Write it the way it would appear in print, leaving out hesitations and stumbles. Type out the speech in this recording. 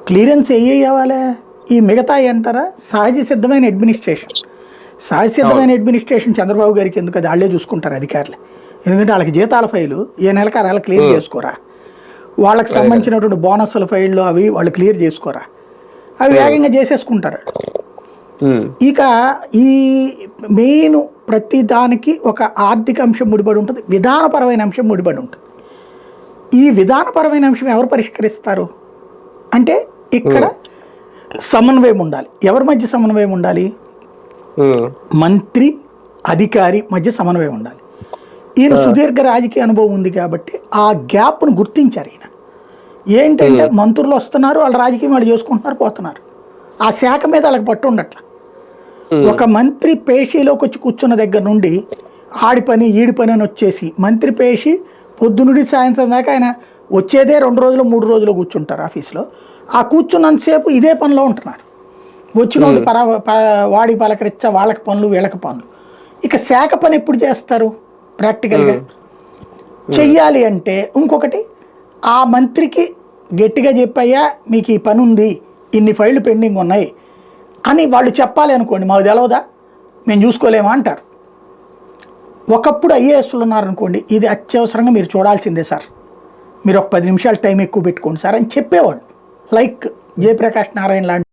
Clearance అవ్వాలి. ఈ మిగతా అంటారా సహజ సిద్ధమైన అడ్మినిస్ట్రేషన్. సహజ సిద్ధమైన అడ్మినిస్ట్రేషన్ చంద్రబాబు గారికి ఎందుకు, అది వాళ్ళే చూసుకుంటారు అధికారులు. ఎందుకంటే వాళ్ళకి జీతాల ఫైలు ఏ నెలకి ఆ నెల క్లియర్ చేసుకోరా, వాళ్ళకి సంబంధించినటువంటి బోనస్ల ఫైళ్ళు అవి వాళ్ళు క్లియర్ చేసుకోరా, అవి వేగంగా చేసేసుకుంటారు. ఇక ఈ మెయిన్ ప్రతి దానికి ఒక ఆర్థిక అంశం ముడిపడి ఉంటుంది, విధానపరమైన అంశం ముడిపడి ఉంటుంది. ఈ విధానపరమైన అంశం ఎవరు పరిష్కరిస్తారు అంటే ఇక్కడ సమన్వయం ఉండాలి. ఎవరి మధ్య సమన్వయం ఉండాలి? మంత్రి అధికారి మధ్య సమన్వయం ఉండాలి. ఈయన సుదీర్ఘ రాజకీయ అనుభవం ఉంది కాబట్టి ఆ గ్యాప్ను గుర్తించారు. ఈయన ఏంటంటే మంత్రులు వస్తున్నారు, వాళ్ళ రాజకీయం వాళ్ళు చేసుకుంటున్నారు, పోతున్నారు. ఆ శాఖ మీద వాళ్ళకి పట్టు ఉండట్ల. ఒక మంత్రి పేషీలోకి వచ్చి కూర్చున్న దగ్గర నుండి ఆడి పని ఈడి పని అని వచ్చేసి మంత్రి పేషి పొద్దునుడి సాయంత్రం దాకా ఆయన వచ్చేదే 2 రోజులు 3 రోజులు కూర్చుంటారు ఆఫీస్లో. ఆ కూర్చున్నంతసేపు ఇదే పనిలో ఉంటున్నారు. వచ్చిన వాడి పలకరించా, వాళ్ళకి పనులు వీళ్ళకి పనులు. ఇక శాఖ పని ఎప్పుడు చేస్తారు ప్రాక్టికల్గా? చెయ్యాలి అంటే ఇంకొకటి, ఆ మంత్రికి గట్టిగా చెప్పయ్యా మీకు ఈ పని ఉంది, ఇన్ని ఫైళ్ళు పెండింగ్ ఉన్నాయి అని వాళ్ళు చెప్పాలి అనుకోండి, మాకు తెలవదా, మేము చూసుకోలేమా అంటారు. ఒకప్పుడు ఐఏఎస్లు ఉన్నారనుకోండి, ఇది అత్యవసరంగా మీరు చూడాల్సిందే సార్, మీరు ఒక 10 నిమిషాలు టైం ఎక్కువ పెట్టుకోండి సార్ అని చెప్పేవాళ్ళు. లైక్ జయప్రకాష్ నారాయణ లాంటి